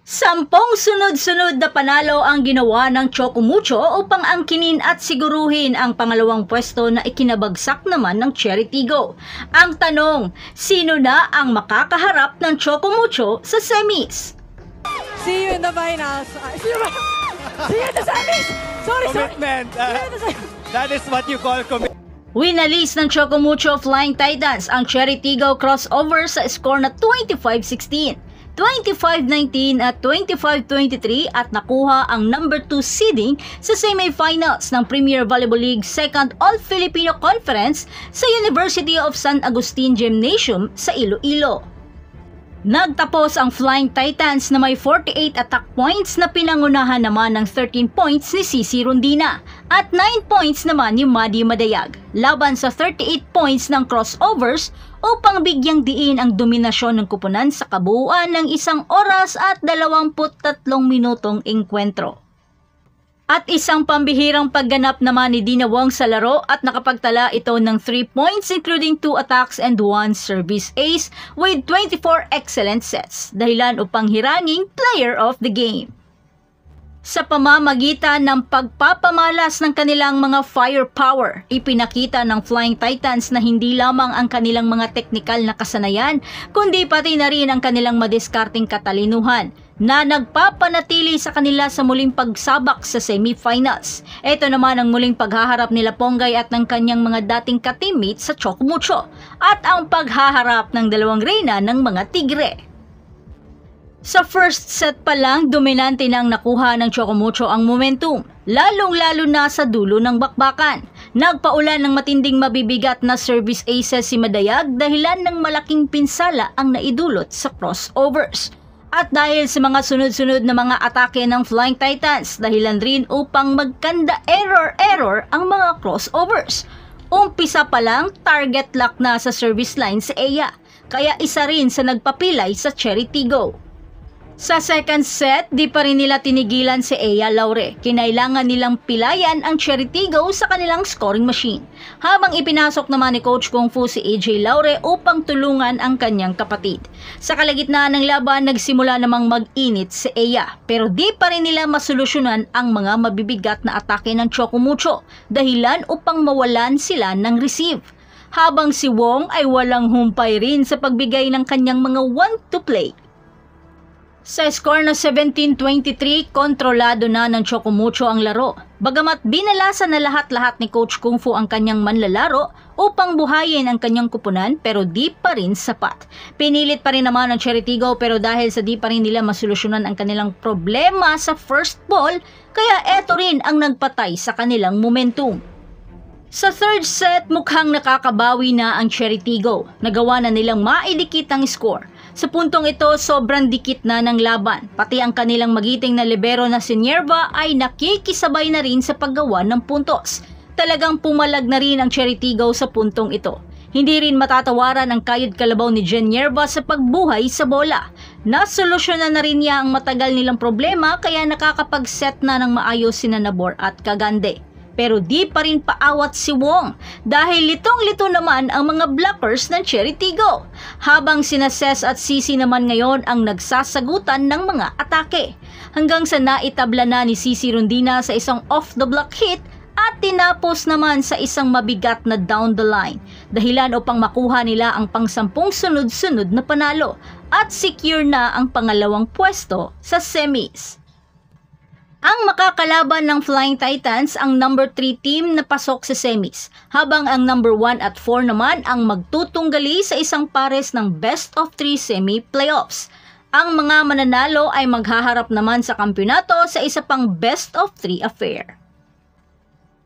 Sampung sunod-sunod na panalo ang ginawa ng Chocomucho upang angkinin at siguruhin ang pangalawang pwesto na ikinabagsak naman ng Cherry Tigo. Ang tanong, sino na ang makakaharap ng Chocomucho sa semis? See you in the finals. See you in the semis! Sorry. Commitment. That is what you call commitment. Winalis ng Chocomucho Flying Titans ang Cherry Tigo crossover sa score na 25-16. 25-19 at 25-23 at nakuha ang number 2 seeding sa semifinals ng Premier Volleyball League 2nd All-Filipino Conference sa University of San Agustin Gymnasium sa Iloilo. Nagtapos ang Flying Titans na may 48 attack points na pinangunahan naman ng 13 points ni Cici Rondina at 9 points naman ni Maddie Madayag laban sa 38 points ng crossovers upang bigyang diin ang dominasyon ng kupunan sa kabuuan ng 1 oras at 23 minutong engkwentro. At isang pambihirang pagganap naman ni Dina Wong sa laro at nakapagtala ito ng 3 points including 2 attacks and 1 service ace with 24 excellent sets, dahilan upang hiranging player of the game. Sa pamamagitan ng pagpapamalas ng kanilang mga firepower, ipinakita ng Flying Titans na hindi lamang ang kanilang mga teknikal na kasanayan, kundi pati na rin ang kanilang madiskarteng katalinuhan na nagpapanatili sa kanila sa muling pagsabak sa semifinals. Ito naman ang muling paghaharap nila Ponggay at ng kanyang mga dating ka-teammates sa Chocomucho at ang paghaharap ng dalawang reyna ng mga Tigre. Sa first set pa lang, dominante nang nakuha ng Chocomucho ang momentum, lalong-lalo na sa dulo ng bakbakan. Nagpaulan ng matinding mabibigat na service aces si Madayag dahilan ng malaking pinsala ang naidulot sa crossovers. At dahil sa mga sunod-sunod na mga atake ng Flying Titans, dahilan rin upang magkanda error ang mga crossovers. Umpisa pa lang, target lock na sa service line si Eya, kaya isa rin sa nagpapilay sa Cherry Tigo. Sa second set, di pa rin nila tinigilan si Eya Laure. Kinailangan nilang pilayan ang Cherry Tigo sa kanilang scoring machine. Habang ipinasok naman ni Coach Kung Fu si AJ Laure upang tulungan ang kanyang kapatid. Sa kalagitnaan ng laban, nagsimula namang mag-init si Eya. Pero di pa rin nila masolusyonan ang mga mabibigat na atake ng Chocomucho. Dahilan upang mawalan sila ng receive. Habang si Wong ay walang humpay rin sa pagbigay ng kanyang mga want-to-play. Sa score na 17-23, kontrolado na ng Chocomucho ang laro. Bagamat binalasan na lahat-lahat ni Coach Kung Fu ang kanyang manlalaro upang buhayin ang kanyang kupunan pero di pa rin sapat. Pinilit pa rin naman ng Cherry Tigo pero dahil sa di pa rin nila masolusyonan ang kanilang problema sa first ball, kaya eto rin ang nagpatay sa kanilang momentum. Sa third set, mukhang nakakabawi na ang Cherry Tigo. Nagawa na nilang maidikit ang score. Sa puntong ito, sobrang dikit na ng laban. Pati ang kanilang magiting na libero na si Nierva ay nakikisabay na rin sa paggawa ng puntos. Talagang pumalag na rin ang Cherry Tigo sa puntong ito. Hindi rin matatawaran ang kayod kalabaw ni Jen Nierva sa pagbuhay sa bola. Nasolusyonan na rin niya ang matagal nilang problema kaya nakakapag-set na ng maayos sina Nabor at Kagande. Pero di pa rin paawat si Wong dahil litong-lito naman ang mga blockers ng Cherry Tigo. Habang sina Ses at Cici naman ngayon ang nagsasagutan ng mga atake. Hanggang sa naitabla na ni Cici Rondina sa isang off-the-block hit at tinapos naman sa isang mabigat na down the line. Dahilan upang makuha nila ang pang-10 sunod-sunod na panalo at secure na ang pangalawang pwesto sa semis. Ang makakalaban ng Flying Titans ang number 3 team na pasok sa semis, habang ang number 1 at 4 naman ang magtutunggali sa isang pares ng best of 3 semi-playoffs. Ang mga mananalo ay maghaharap naman sa kampyonato sa isa pang best of 3 affair.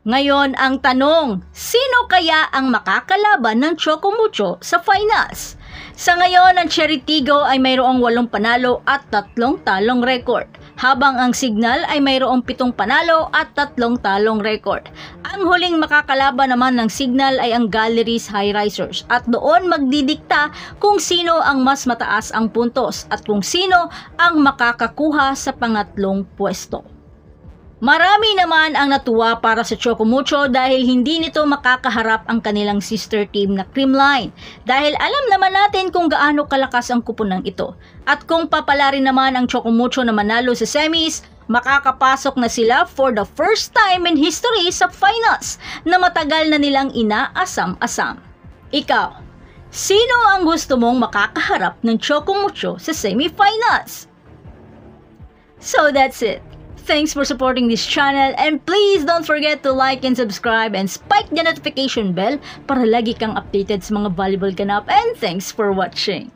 Ngayon ang tanong, sino kaya ang makakalaban ng Chocomucho sa finals? Sa ngayon, ang Cherry Tigo ay mayroong 8 panalo at 3 talong record, habang ang Signal ay mayroong 7 panalo at 3 talong record. Ang huling makakalaban naman ng Signal ay ang Galleries High Risers at doon magdidikta kung sino ang mas mataas ang puntos at kung sino ang makakakuha sa pangatlong pwesto. Marami naman ang natuwa para sa Chocomucho dahil hindi nito makakaharap ang kanilang sister team na Creamline. Dahil alam naman natin kung gaano kalakas ang kuponang ito. At kung papalarin naman ang Chocomucho na manalo sa semis, makakapasok na sila for the first time in history sa finals na matagal na nilang inaasam-asam. Ikaw, sino ang gusto mong makakaharap ng Chocomucho sa semifinals? So that's it. Thanks for supporting this channel and please don't forget to like and subscribe and spike the notification bell para lagi kang updated sa mga valuable ganap, and thanks for watching.